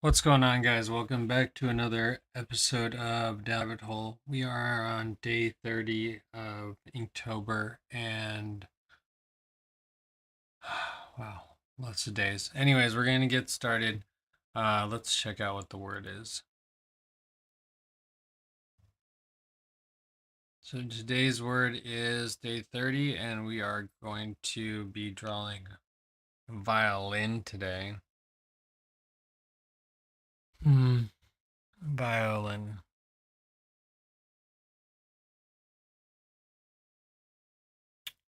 What's going on, guys? Welcome back to another episode of Down Rabbit Hole. We are on day 30 of Inktober, and wow, lots of days. Anyways, we're going to get started. Let's check out what the word is. So today's word is day 30, and we are going to be drawing violin today. Violin.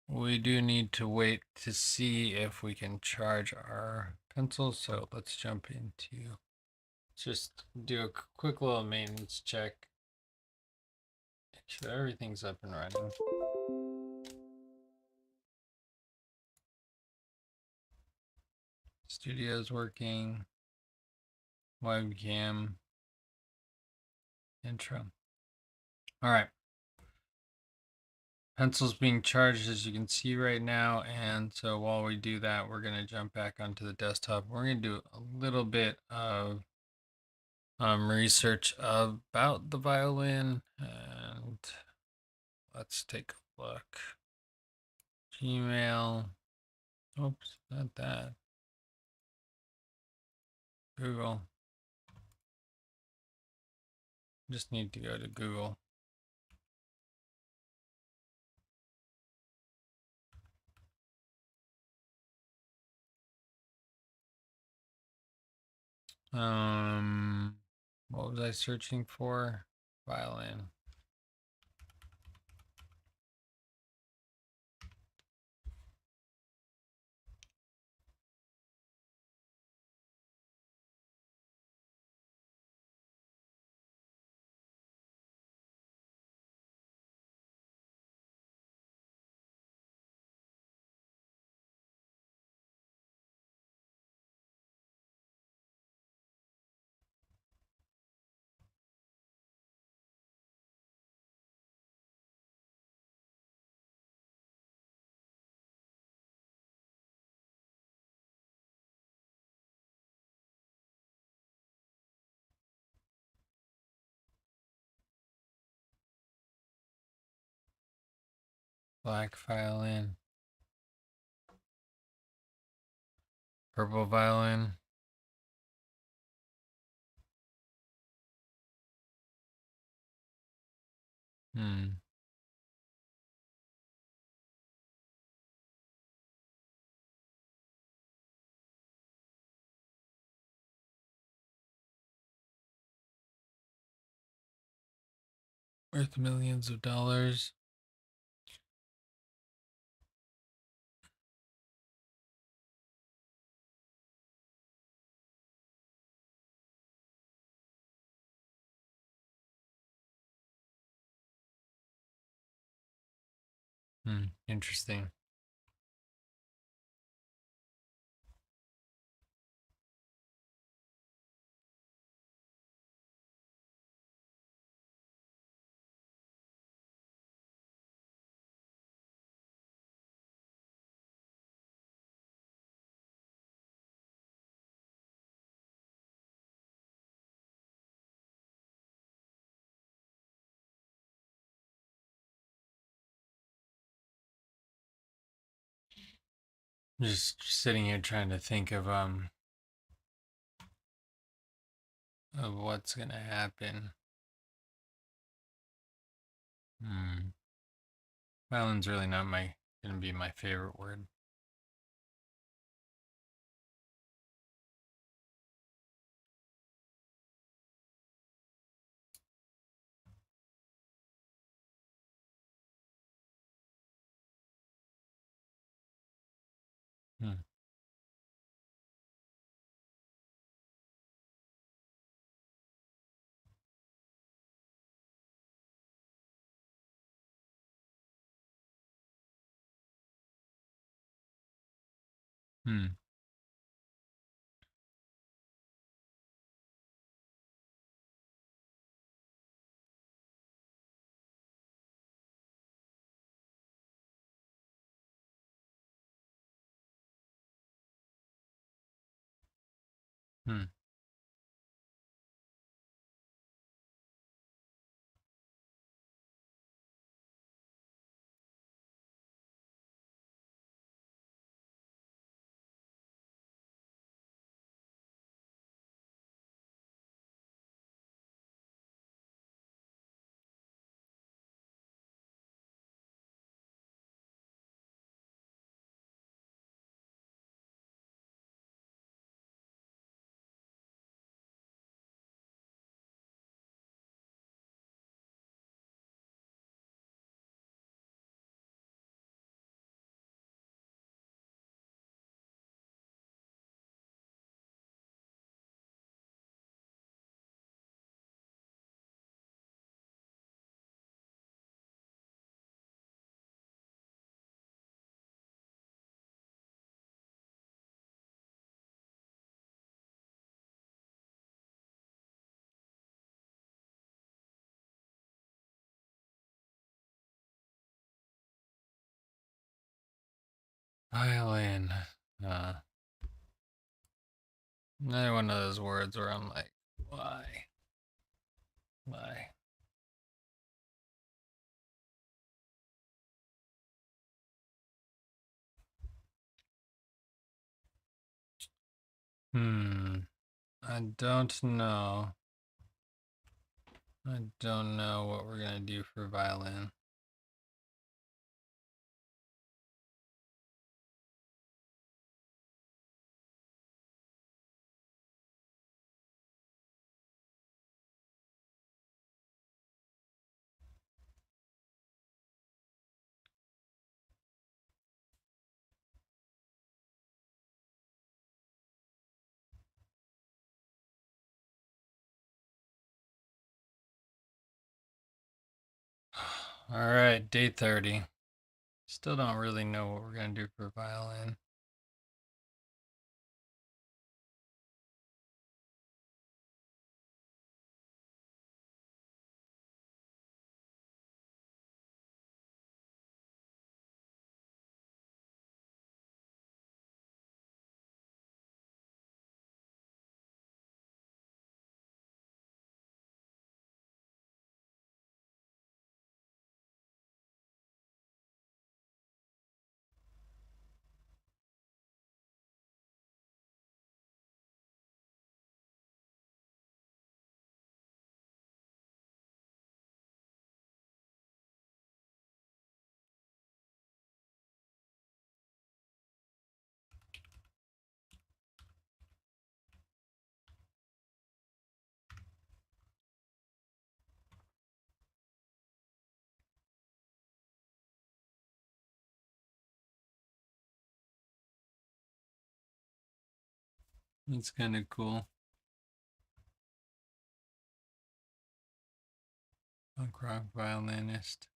We do need to wait to see if we can charge our pencils, so let's jump into just do a quick little maintenance check. Make sure everything's up and running. Studio's working. Webcam. Intro. All right. Pencil's being charged, as you can see right now, and so while we do that, we're going to jump back onto the desktop. We're going to do a little bit of research about the violin, and let's take a look. Gmail. Oops, not that. Google. Just need to go to Google. What was I searching for? Violin. Black violin. Purple violin. Hmm. Worth millions of dollars. Interesting. Just sitting here trying to think of what's gonna happen. Violin's really not gonna be my favorite word. Hmm. Hmm. Hmm. Violin. Another one of those words where I'm like, why? Why? I don't know. I don't know what we're gonna do for violin. All right, day 30. Still don't really know what we're gonna do for violin. That's kind of cool. Punk rock violinist.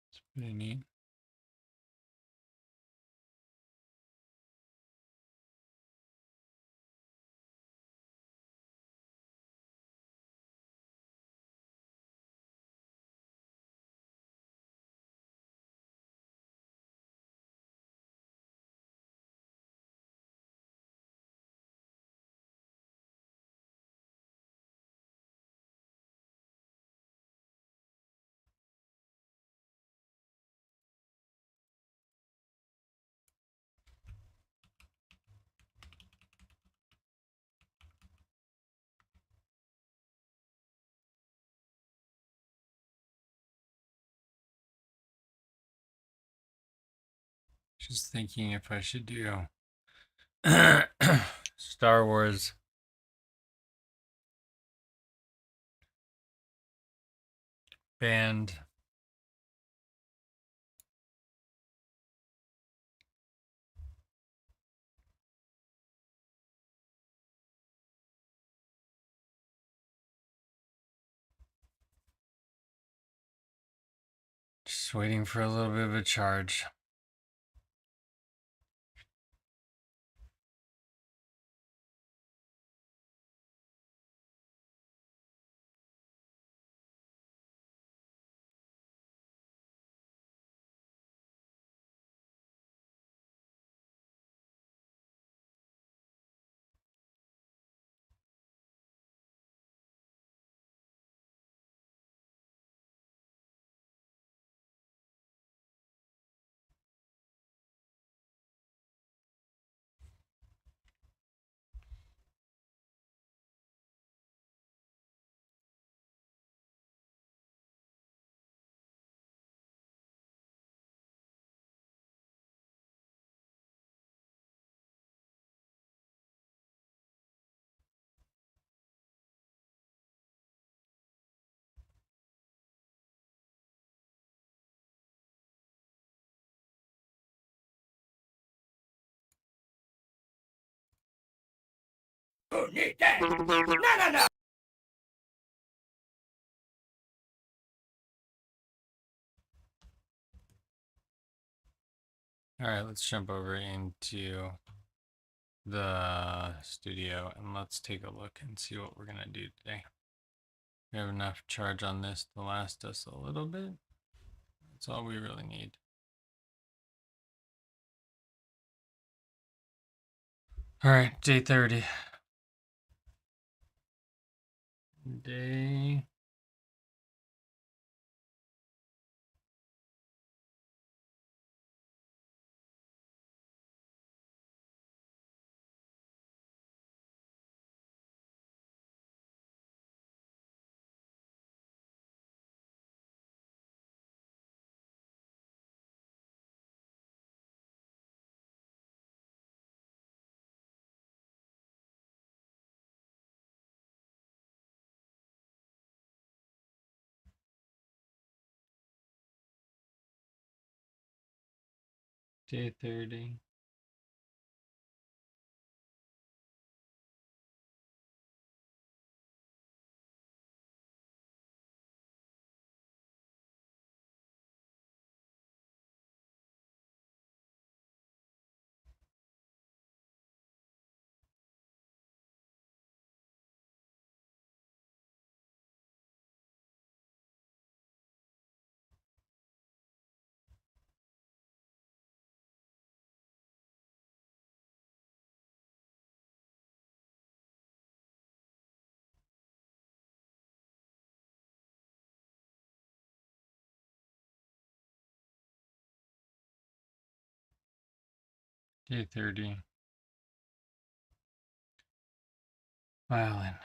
It's pretty neat. Just thinking if I should do Star Wars band. Just waiting for a little bit of a charge. All right, let's jump over into the studio and let's take a look and see what we're gonna do today. We have enough charge on this to last us a little bit. That's all we really need. All right, day 30. Day Day 30. Day 30. Violin.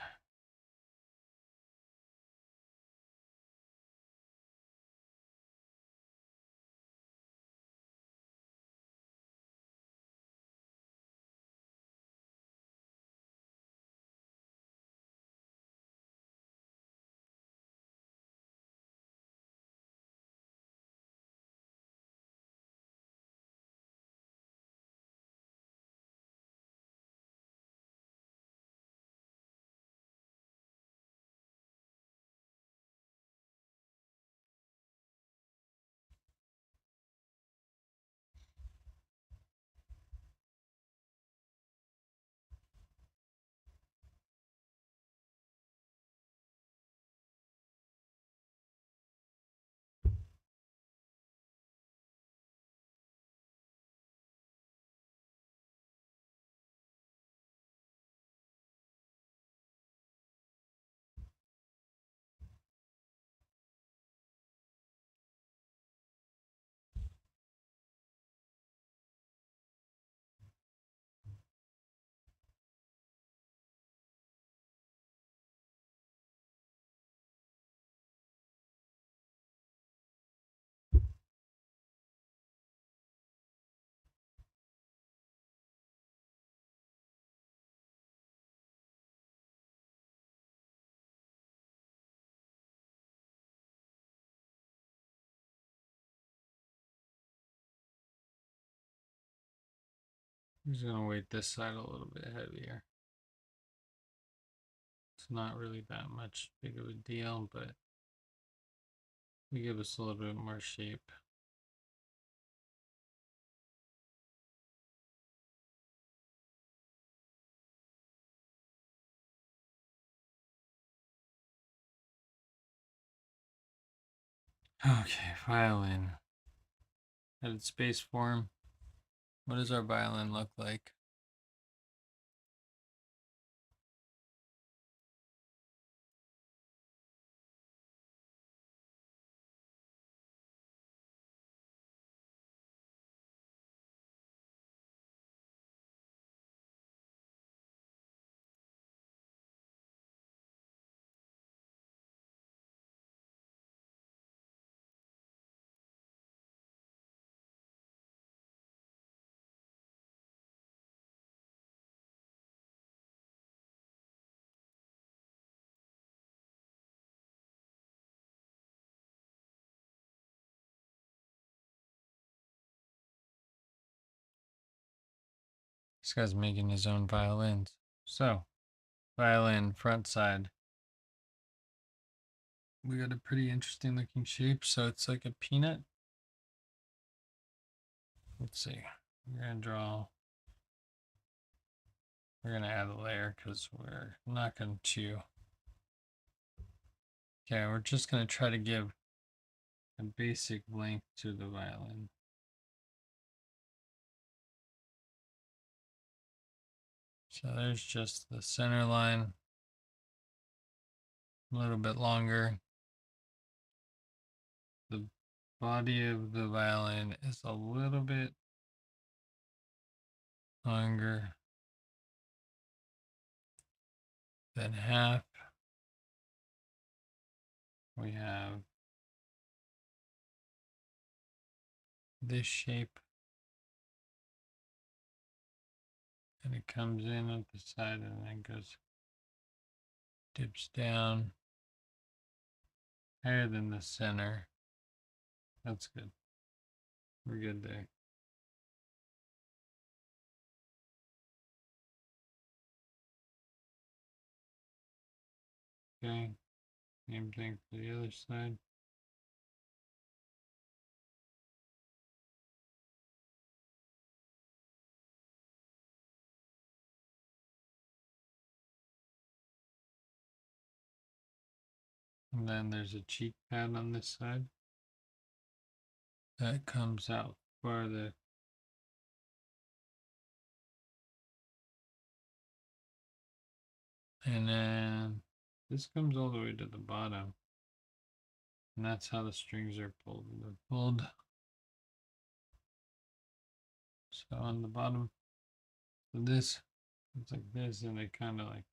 I'm just gonna weight this side a little bit heavier. It's not really that much big of a deal, but we give us a little bit more shape. Okay, violin. Added space form. What does our violin look like? This guy's making his own violins. So, violin front side. We got a pretty interesting looking shape. So it's like a peanut. Let's see. We're gonna draw. We're gonna add a layer because we're not going to Okay, we're just going to try to give a basic length to the violin. So there's just the center line, a little bit longer. The body of the violin is a little bit longer than half. We have this shape, and it comes in at the side and then goes, dips down higher than the center. That's good. We're good there. Okay, same thing for the other side. And then there's a cheek pad on this side that comes out farther. And then this comes all the way to the bottom. And that's how the strings are pulled. They're pulled. So on the bottom, so this, it's like this, and they kind of like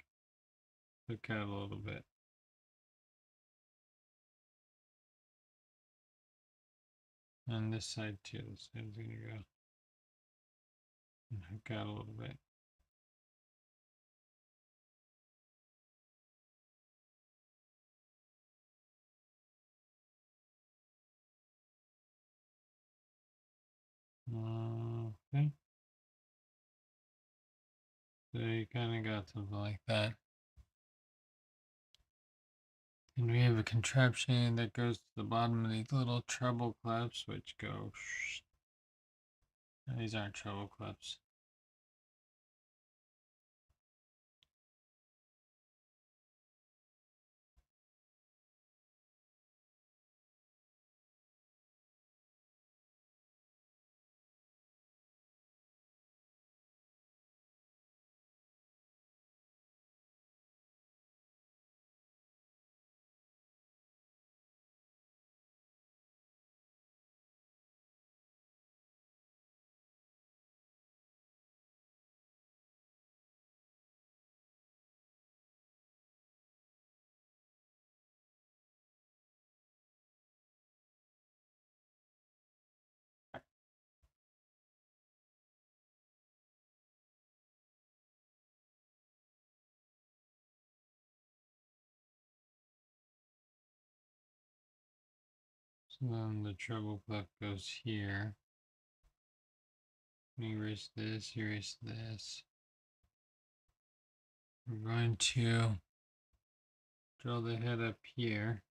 hook out a little bit. And this side too, this side's gonna go and hook out a little bit. Okay. So you kind of got something like that. And we have a contraption that goes to the bottom of these little treble clefs, which go. These aren't treble clefs. So then the treble clef goes here. Erase this, erase this. We're going to draw the head up here.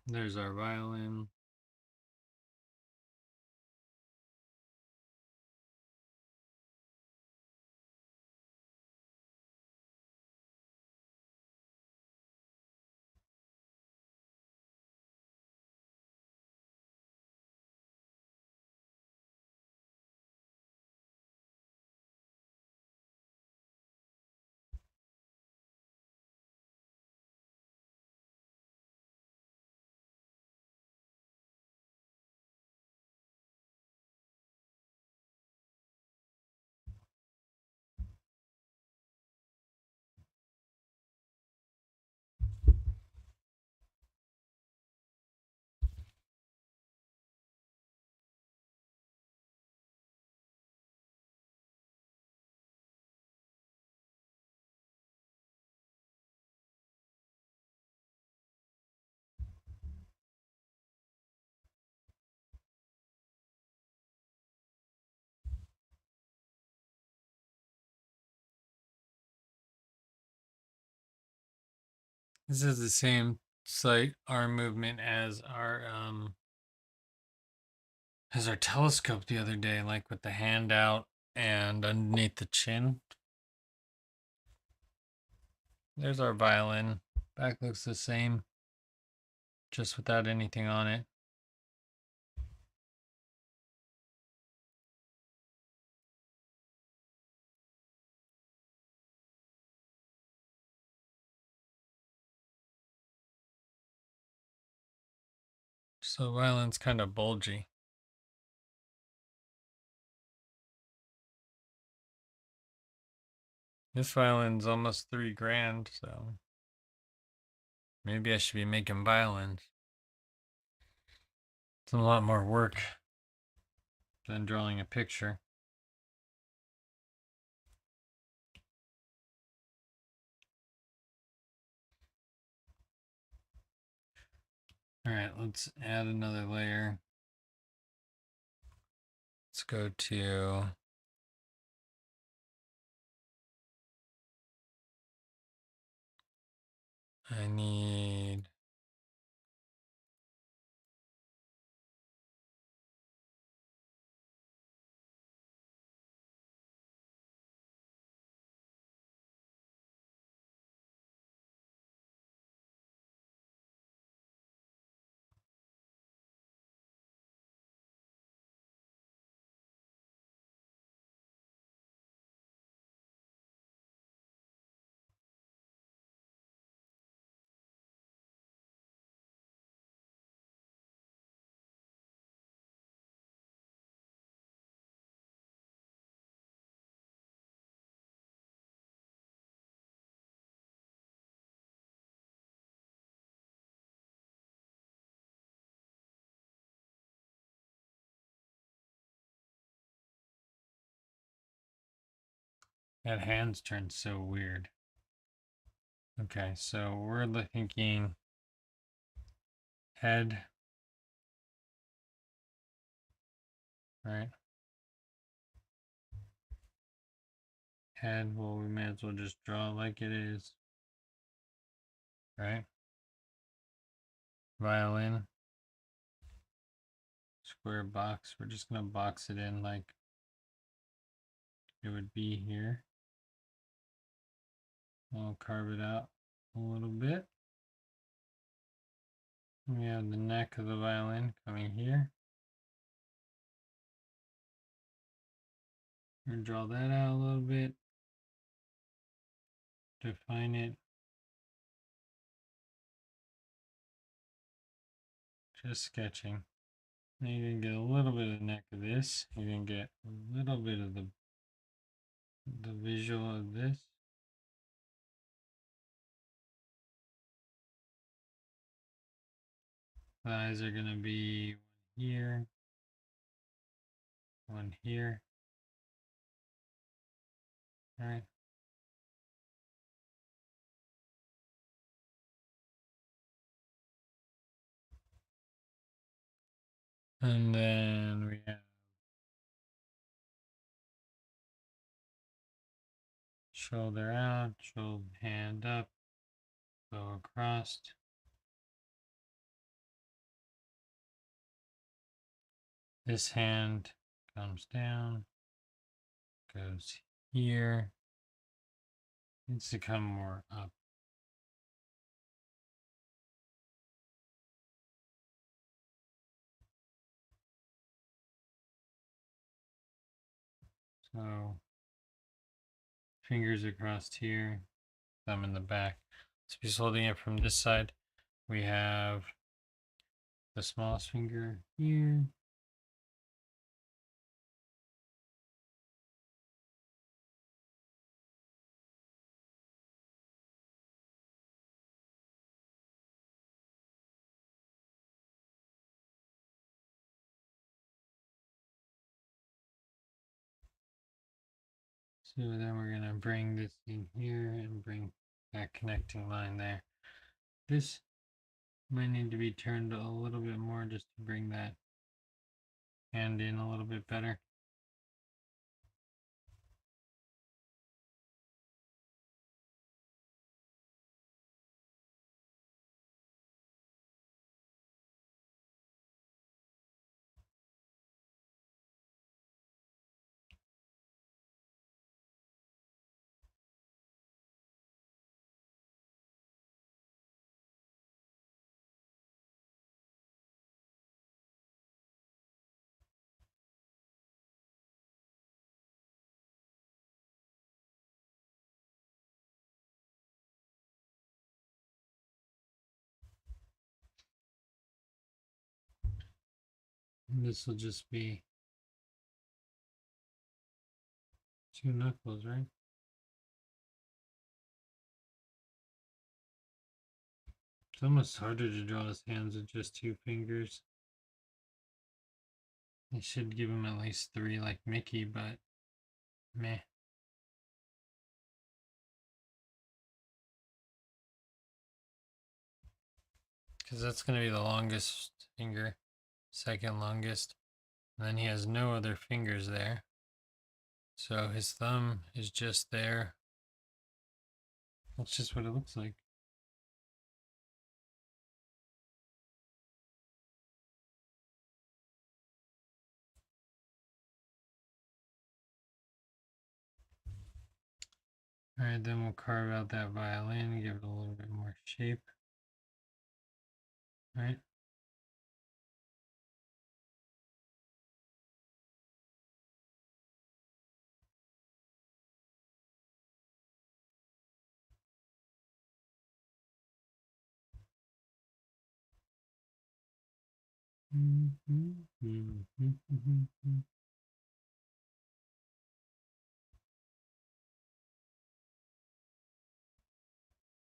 There's our violin. This is the same slight arm movement as our telescope the other day, like with the hand out and underneath the chin. There's our violin. Back looks the same, just without anything on it. So violin's kind of bulgy. This violin's almost $3,000, so maybe I should be making violins. It's a lot more work than drawing a picture. All right, let's add another layer. Let's go to I need that hand's turned so weird. Okay, so we're thinking head, right? Head, well, we may as well just draw it like it is, right? Violin, square box. We're just gonna box it in like it would be here. I'll carve it out a little bit. We have the neck of the violin coming here. We're gonna draw that out a little bit. Define it. Just sketching. Now you're gonna get a little bit of the neck of this. You're gonna get a little bit of the visual of this. The eyes are gonna be one here. All right. And then we have shoulder out, shoulder hand up, go across. This hand comes down, goes here. Needs to come more up. So fingers across here, thumb in the back. So just holding it from this side, we have the smallest finger here. So then we're gonna bring this in here and bring that connecting line there. This might need to be turned a little bit more just to bring that hand in a little bit better. And this will just be 2 knuckles, right? It's almost harder to draw his hands with just 2 fingers. They should give him at least 3 like Mickey, but meh. Because that's going to be the longest finger, second longest. And then he has no other fingers there. So his thumb is just there. That's just what it looks like. Alright, then we'll carve out that violin, give it a little bit more shape. Right?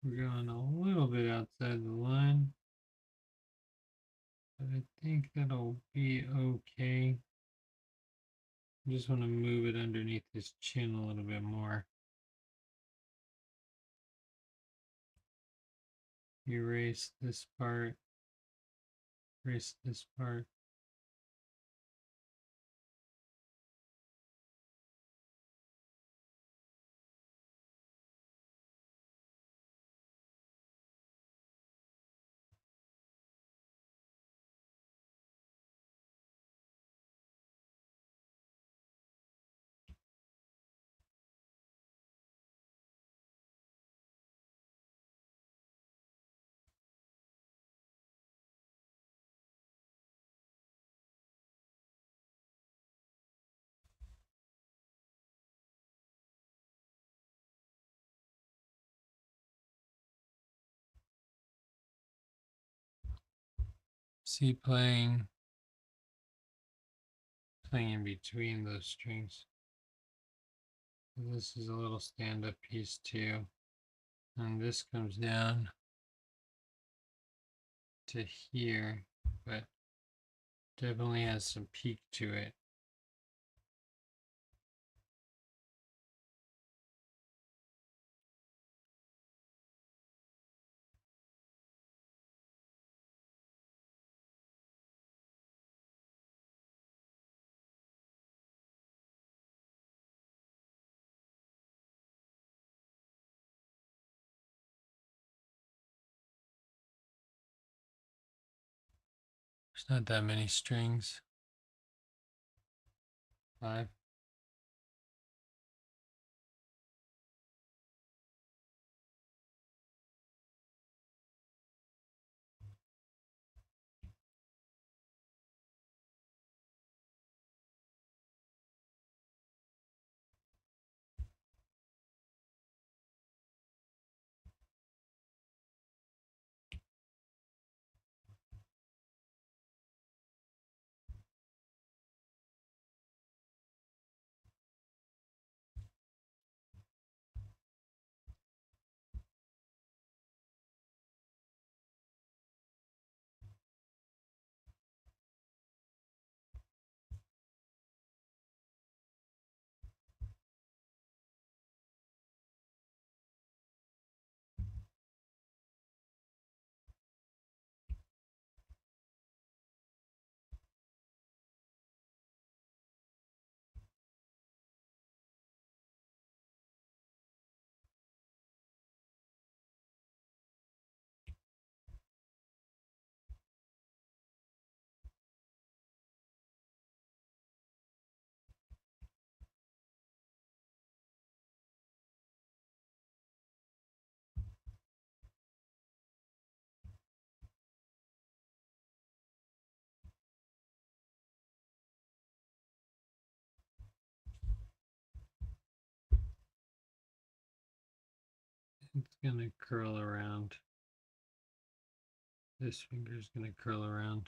We're going a little bit outside the line, but I think that'll be okay. I just want to move it underneath his chin a little bit more. Erase this part, erase this part. See, playing in between those strings. This is a little stand-up piece too. And this comes down to here, but definitely has some peak to it. There's not that many strings. 5. It's going to curl around. This finger is going to curl around.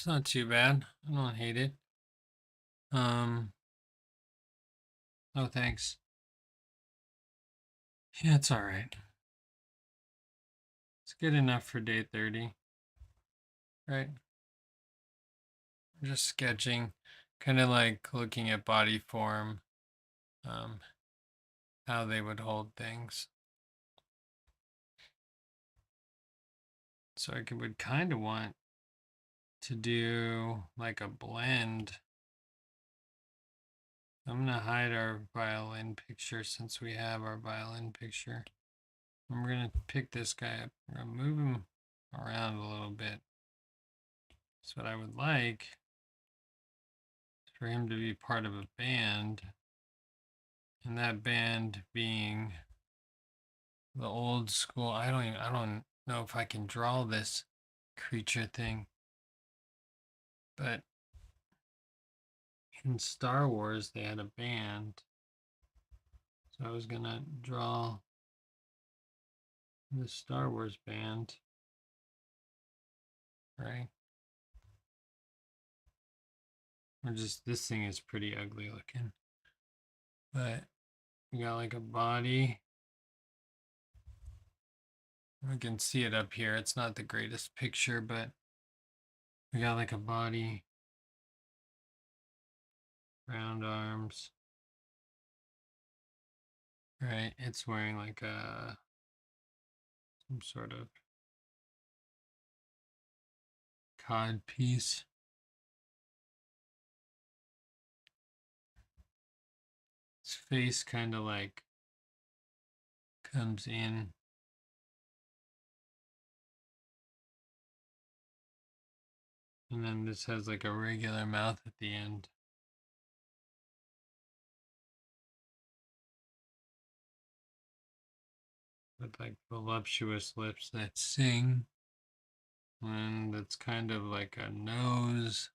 It's not too bad. I don't hate it. Oh, thanks. Yeah, it's all right. It's good enough for day 30, right? Just sketching, kind of like looking at body form, um, how they would hold things. So I would kind of want to do like a blend. I'm gonna hide our violin picture since we have our violin picture. And we're gonna pick this guy up. We're gonna move him around a little bit. So what I would like is for him to be part of a band, and that band being the old school. I don't know if I can draw this creature thing, but in Star Wars they had a band. So I was gonna draw the Star Wars band, right? Or just this thing is pretty ugly looking. But we got like a body. We can see it up here. It's not the greatest picture, but we got like a body, round arms. Right? It's wearing like some sort of cod piece. His face kind of like comes in. And then this has like a regular mouth at the end. With like voluptuous lips that sing. And that's kind of like a nose.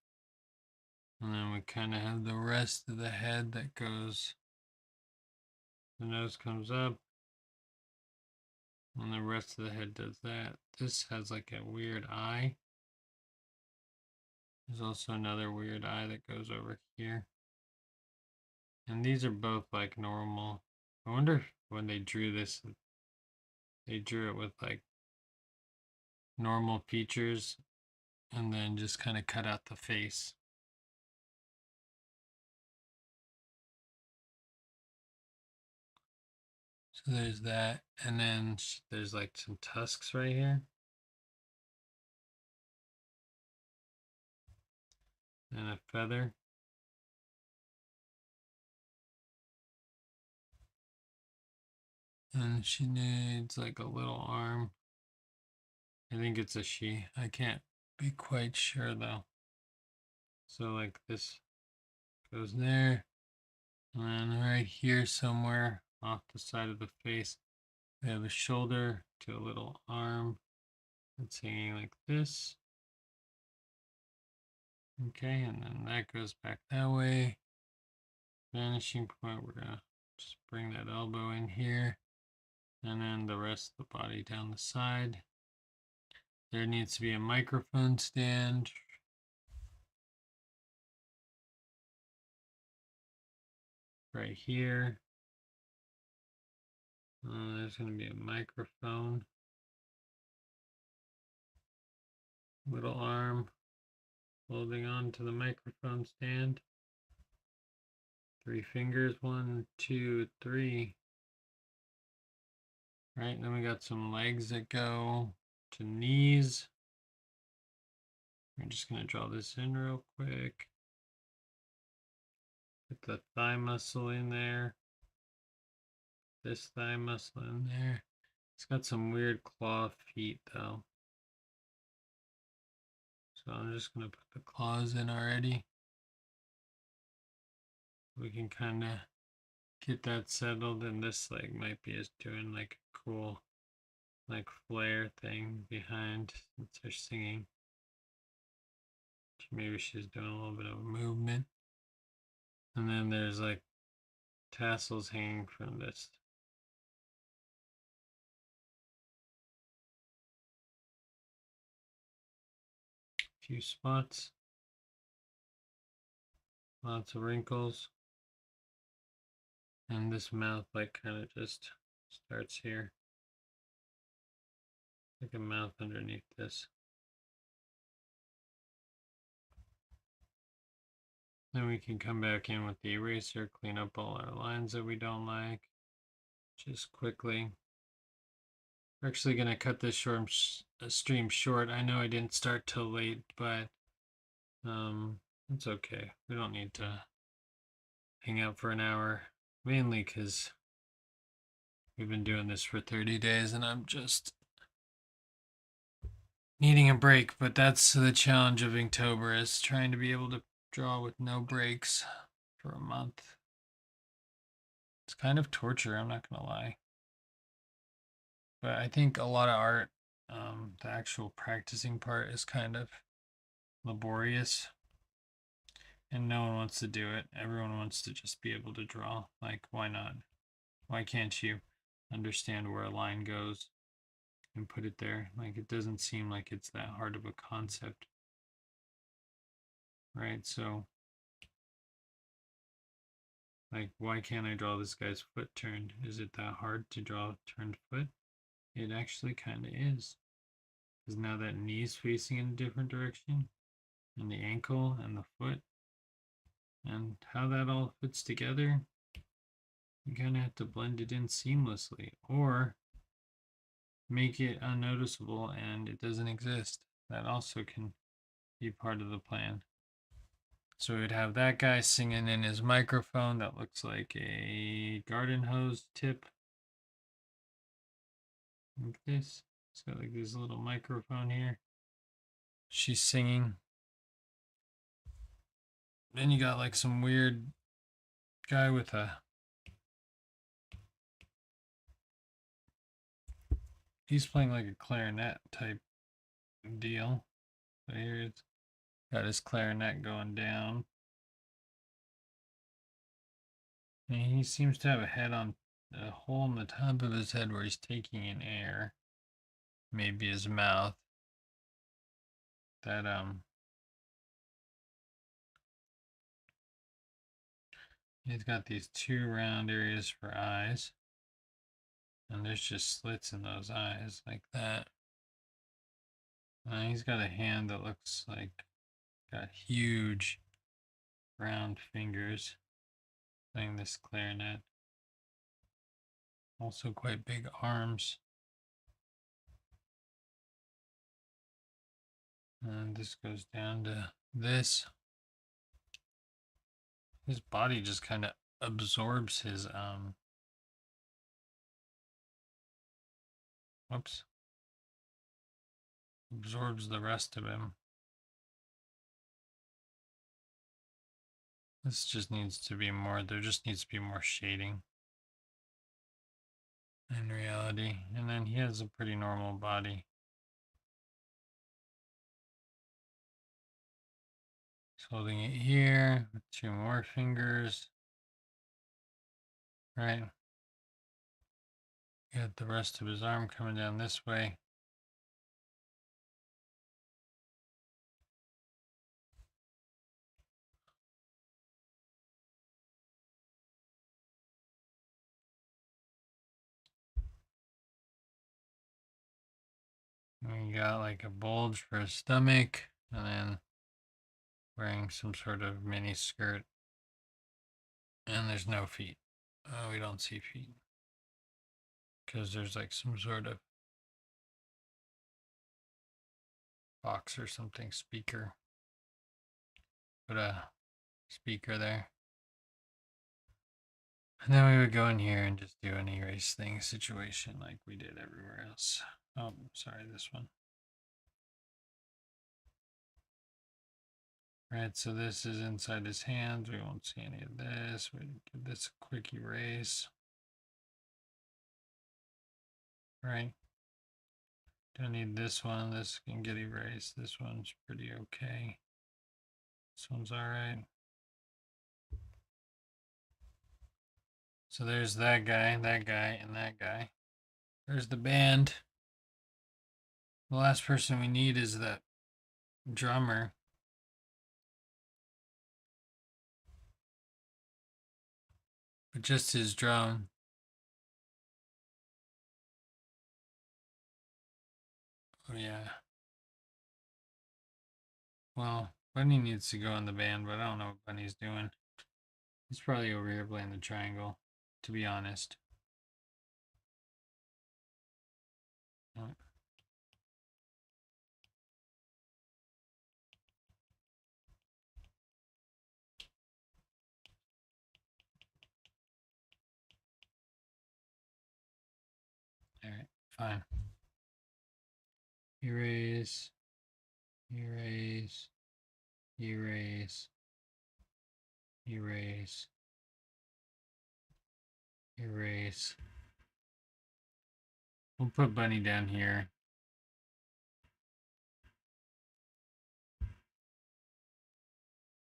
And then we kind of have the rest of the head that goes. The nose comes up. And the rest of the head does that. This has like a weird eye. There's also another weird eye that goes over here. And these are both like normal. I wonder if when they drew this, they drew it with like normal features and then just kind of cut out the face. So there's that. And then there's like some tusks right here. And a feather. And she needs like a little arm. I think it's a she. I can't be quite sure though. So like this goes there. And then right here somewhere off the side of the face, we have a shoulder to a little arm that's hanging like this. Okay, and then that goes back that way. Vanishing point, we're gonna just bring that elbow in here. And then the rest of the body down the side. There needs to be a microphone stand. Right here. There's going to be a microphone. Little arm holding on to the microphone stand. 3 fingers, 1, 2, 3. Right, then we got some legs that go to knees. I'm just going to draw this in real quick. Put the thigh muscle in there. This thigh muscle in there. It's got some weird claw feet though. So I'm just going to put the claws in already. We can kind of get that settled, and this leg might be just doing like a cool like flare thing behind since they're singing. Maybe she's doing a little bit of movement. And then there's like tassels hanging from this. Few spots. Lots of wrinkles. And this mouth like kind of just starts here. Like a mouth underneath this. Then we can come back in with the eraser, clean up all our lines that we don't like. Just quickly. We're actually going to cut this stream short. I know I didn't start till late, but it's okay. We don't need to hang out for an hour, mainly because we've been doing this for 30 days and I'm just needing a break. But that's the challenge of Inktober, is trying to be able to draw with no breaks for a month. It's kind of torture, I'm not going to lie. But I think a lot of art, the actual practicing part is kind of laborious. And no one wants to do it. Everyone wants to just be able to draw. Like, why not? Why can't you understand where a line goes and put it there? Like, it doesn't seem like it's that hard of a concept. Right? So, like, why can't I draw this guy's foot turned? Is it that hard to draw a turned foot? It actually kind of is. Because now that knee's facing in a different direction, and the ankle and the foot, and how that all fits together, you kind of have to blend it in seamlessly, or make it unnoticeable and it doesn't exist. That also can be part of the plan. So we'd have that guy singing in his microphone that looks like a garden hose tip. Like this. It's got like this little microphone here. She's singing. Then you got like some weird guy with a... He's playing like a clarinet type deal. So here it's got his clarinet going down. And he seems to have a head on a hole in the top of his head where he's taking in air. Maybe his mouth. That he's got these two round areas for eyes. And there's just slits in those eyes like that. He's got a hand that looks like got huge round fingers playing this clarinet. Also quite big arms. And this goes down to this. His body just kind of absorbs his absorbs the rest of him. This just needs to be more, there just needs to be more shading in reality. And then he has a pretty normal body. He's holding it here with two more fingers. Right. Got the rest of his arm coming down this way. And we got like a bulge for his stomach, and then wearing some sort of mini skirt. And there's no feet. We don't see feet. Because there's like some sort of box or something, speaker. Put a speaker there. And then we would go in here and just do an erase thing situation like we did everywhere else. Oh, sorry, this one. Right, so this is inside his hands. We won't see any of this. We give this a quick erase. Right. Don't need this one. This can get erased. This one's pretty okay. This one's all right. So there's that guy, and that guy. There's the band. The last person we need is that drummer. But just his drone. Oh yeah. Well, Bunny needs to go on the band, but I don't know what Bunny's doing. He's probably over here playing the triangle, to be honest. Alright. Alright, fine. Erase, erase, erase, erase, erase. We'll put Bunny down here.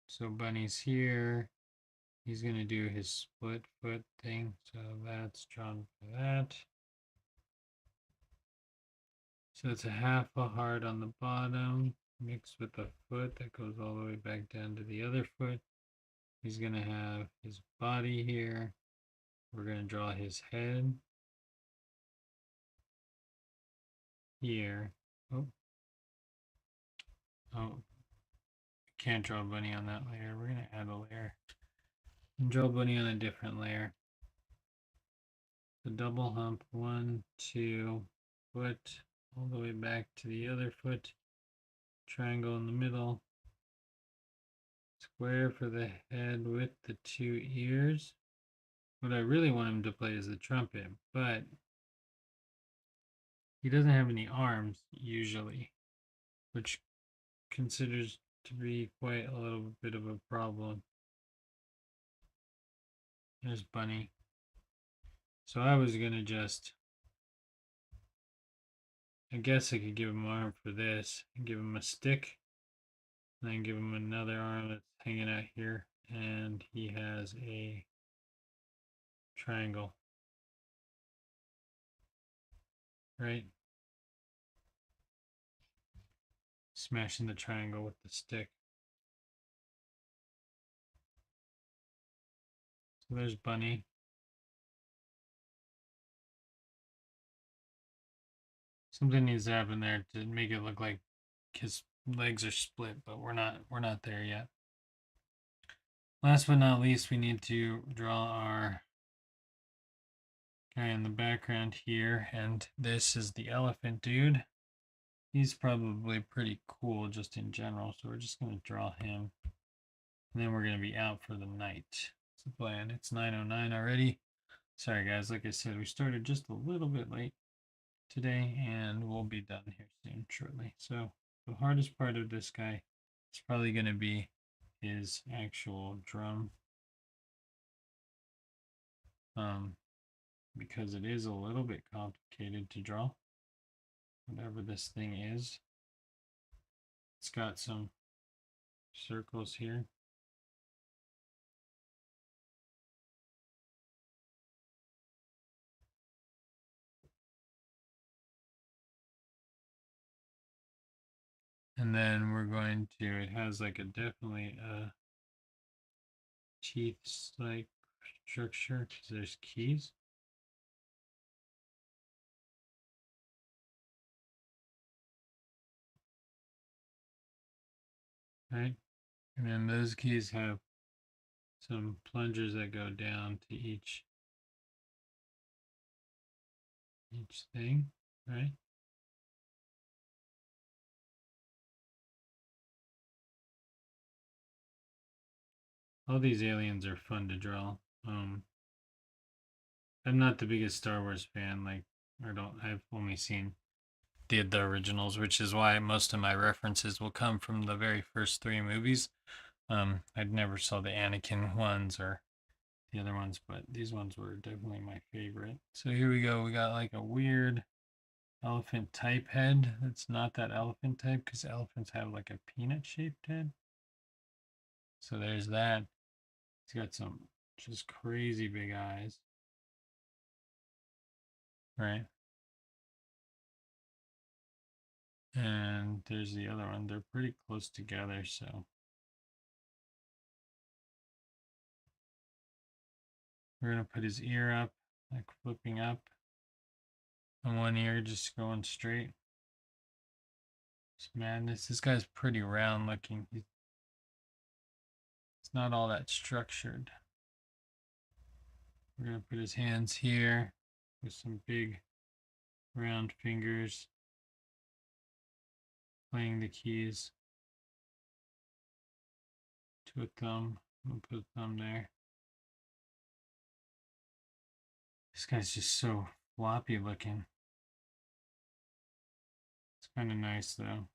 So Bunny's here. He's going to do his split foot thing. So that's drawn for that. So it's a half a heart on the bottom mixed with a foot that goes all the way back down to the other foot. He's going to have his body here. We're going to draw his head here. Oh, can't draw a bunny on that layer. We're going to add a layer and draw a bunny on a different layer. The double hump, 1, 2, foot, all the way back to the other foot. Triangle in the middle. Square for the head with the 2 ears. What I really want him to play is the trumpet, but he doesn't have any arms usually, which considers to be quite a little bit of a problem. There's Bunny. So I was gonna just, I guess I could give him an arm for this and give him a stick, and then give him another arm that's hanging out here, and he has a triangle, right? Smashing the triangle with the stick. So there's Bunny. Something needs to happen there to make it look like his legs are split, but we're not there yet. Last but not least, we need to draw our guy in the background here, and this is the elephant dude. He's probably pretty cool just in general, so we're just going to draw him. And then we're going to be out for the night. That's the plan. It's 9:09 already. Sorry guys, like I said, we started just a little bit late today, and we'll be done here soon, shortly. So the hardest part of this guy is probably going to be his actual drum. Because it is a little bit complicated to draw. Whatever this thing is. It's got some circles here. And then we're going to, it has like a definitely a teeth like structure because there's keys. Right? And then those keys have some plungers that go down to each thing, right? All these aliens are fun to draw. I'm not the biggest Star Wars fan. Like, I've only seen the originals, which is why most of my references will come from the very first 3 movies. I never saw the Anakin ones or the other ones, but these ones were definitely my favorite. So here we go. We got like a weird elephant type head. That's not that elephant type because elephants have like a peanut shaped head. So there's that. He's got some just crazy big eyes. Right. And there's the other one. They're pretty close together, so We're gonna put his ear up, like flipping up. And one ear just going straight. It's madness. This guy's pretty round looking. It's not all that structured. We're gonna put his hands here with some big round fingers playing the keys to a thumb. We'll put a thumb there. This guy's just so floppy looking. It's kind of nice though.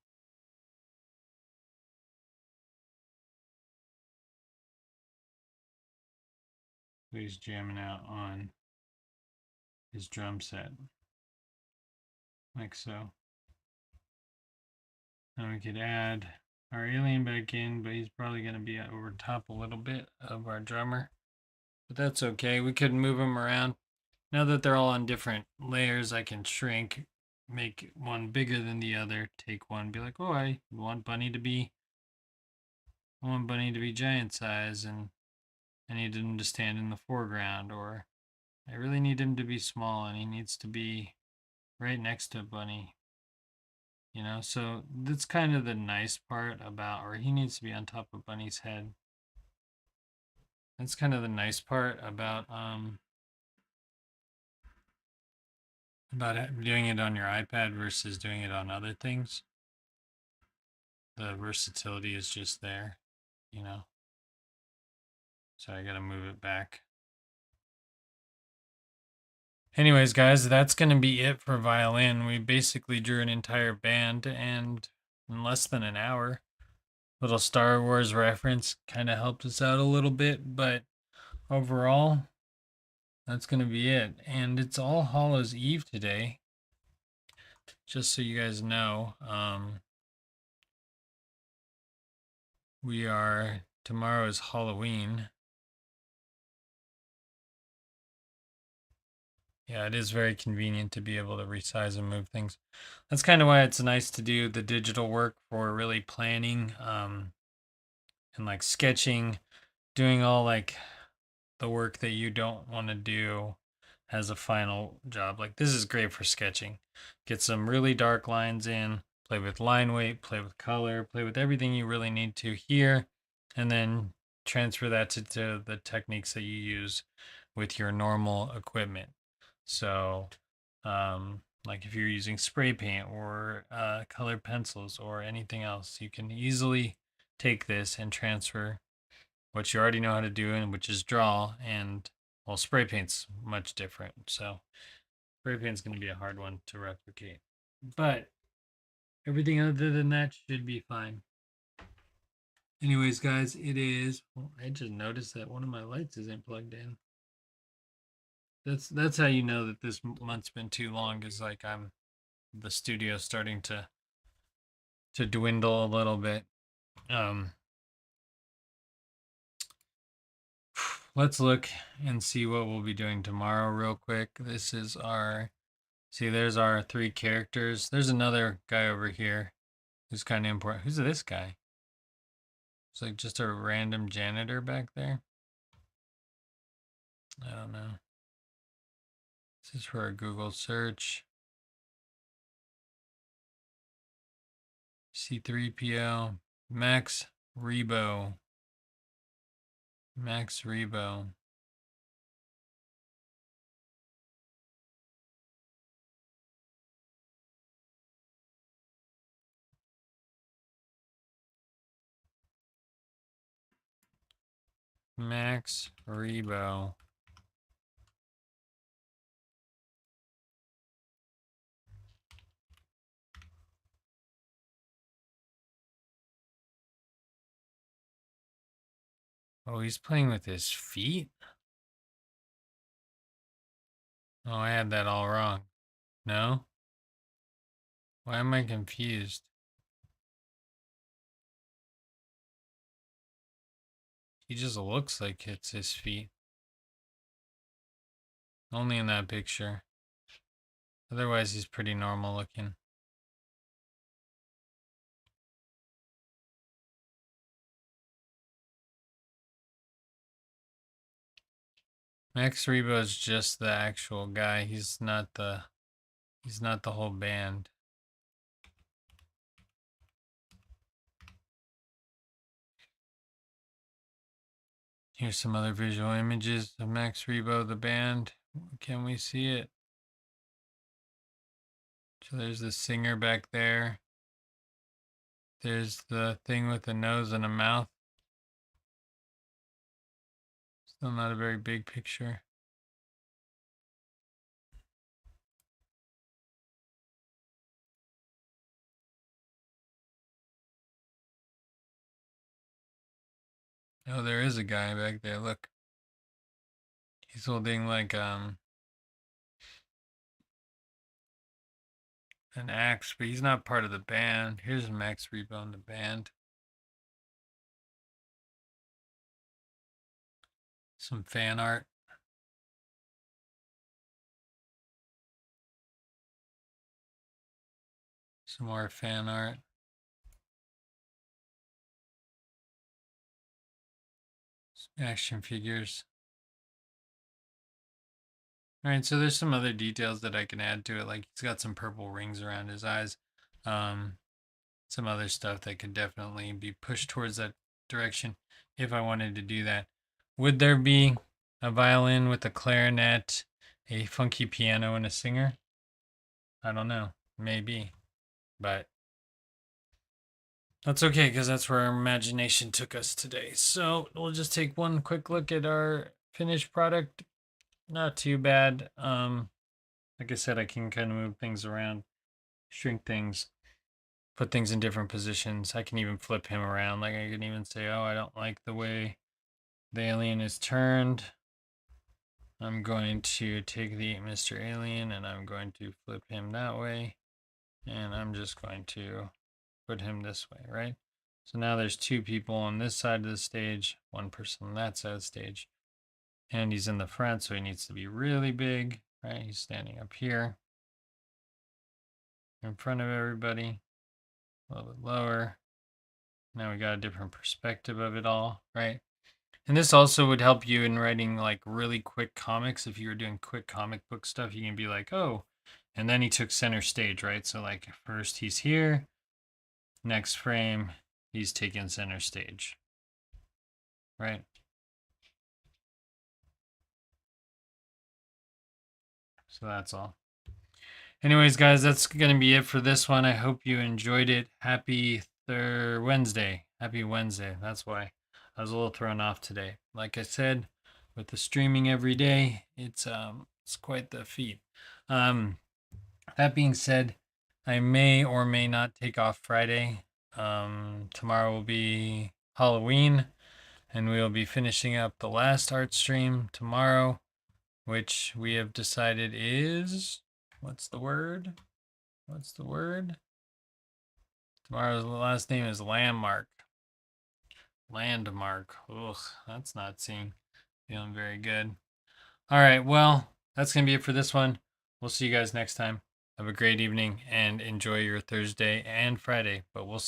So he's jamming out on his drum set, like so. Now we could add our alien back in, but he's probably going to be over top a little bit of our drummer. But that's okay. We could move them around. Now that they're all on different layers, I can shrink, make one bigger than the other, take one, be like, oh, I want Bunny to be giant size, and I need him to stand in the foreground, or I really need him to be small and he needs to be right next to Bunny. You know, so that's kind of the nice part about, or he needs to be on top of Bunny's head. That's kind of the nice part about doing it on your iPad versus doing it on other things. The versatility is just there, you know. So I gotta move it back. Anyways, guys, that's gonna be it for violin. We basically drew an entire band, and in less than an hour. Little Star Wars reference kind of helped us out a little bit, but overall, that's gonna be it. And it's All Hallows Eve today, just so you guys know. Tomorrow is Halloween. Yeah, it is very convenient to be able to resize and move things. That's kind of why it's nice to do the digital work for really planning and like sketching, doing all like the work that you don't want to do as a final job. Like this is great for sketching. Get some really dark lines in, play with line weight, play with color, play with everything you really need to here, and then transfer that to the techniques that you use with your normal equipment. So, like if you're using spray paint or colored pencils or anything else, you can easily take this and transfer what you already know how to do, and which is draw. And well, spray paint's much different. So spray paint's going to be a hard one to replicate. But everything other than that should be fine. Anyways, guys, it is. Well, I just noticed that one of my lights isn't plugged in. That's how you know that this month's been too long. Is like the studio starting to dwindle a little bit. Let's look and see what we'll be doing tomorrow real quick. This is see, there's our 3 characters. There's another guy over here who's kind of important. Who's this guy? It's like just a random janitor back there. I don't know. This is for a Google search. C3PO. Max Rebo. Max Rebo. Max Rebo. Oh, he's playing with his feet? Oh, I had that all wrong. No? Why am I confused? He just looks like it's his feet. Only in that picture. Otherwise, he's pretty normal looking. Max Rebo is just the actual guy. He's not the whole band. Here's some other visual images of Max Rebo, the band. Can we see it? So there's the singer back there. There's the thing with a nose and a mouth. Still not a very big picture. Oh, there is a guy back there. Look. He's holding like an axe, but he's not part of the band. Here's Max Rebo in the band. Some fan art. Some more fan art. Some action figures. Alright, so there's some other details that I can add to it. Like he's got some purple rings around his eyes. Some other stuff that could definitely be pushed towards that direction if I wanted to do that. Would there be a violin with a clarinet, a funky piano, and a singer? I don't know. Maybe. But that's okay because that's where our imagination took us today. So we'll just take one quick look at our finished product. Not too bad. Like I said, I can kind of move things around, shrink things, put things in different positions. I can even flip him around. Like I can even say, oh, I don't like the way the alien is turned. I'm going to take the Mr. Alien and I'm going to flip him that way. And I'm just going to put him this way, right? So now there's two people on this side of the stage, one person on that side of the stage. And he's in the front, so he needs to be really big, right? He's standing up here in front of everybody, a little bit lower. Now we got a different perspective of it all, right? And this also would help you in writing like really quick comics. If you were doing quick comic book stuff, you can be like, oh, and then he took center stage, right? So like first he's here, next frame, he's taking center stage, right? So that's all. Anyways, guys, that's going to be it for this one. I hope you enjoyed it. Happy Wednesday. Happy Wednesday. That's why I was a little thrown off today. Like I said, with the streaming every day, it's quite the feat. That being said, I may or may not take off Friday. Tomorrow will be Halloween, and we'll be finishing up the last art stream tomorrow, which we have decided is, what's the word? Tomorrow's last name is Landmark. Ugh, that's not feeling very good. All right, well, that's going to be it for this one. We'll see you guys next time. Have a great evening and enjoy your Thursday and Friday, but we'll see.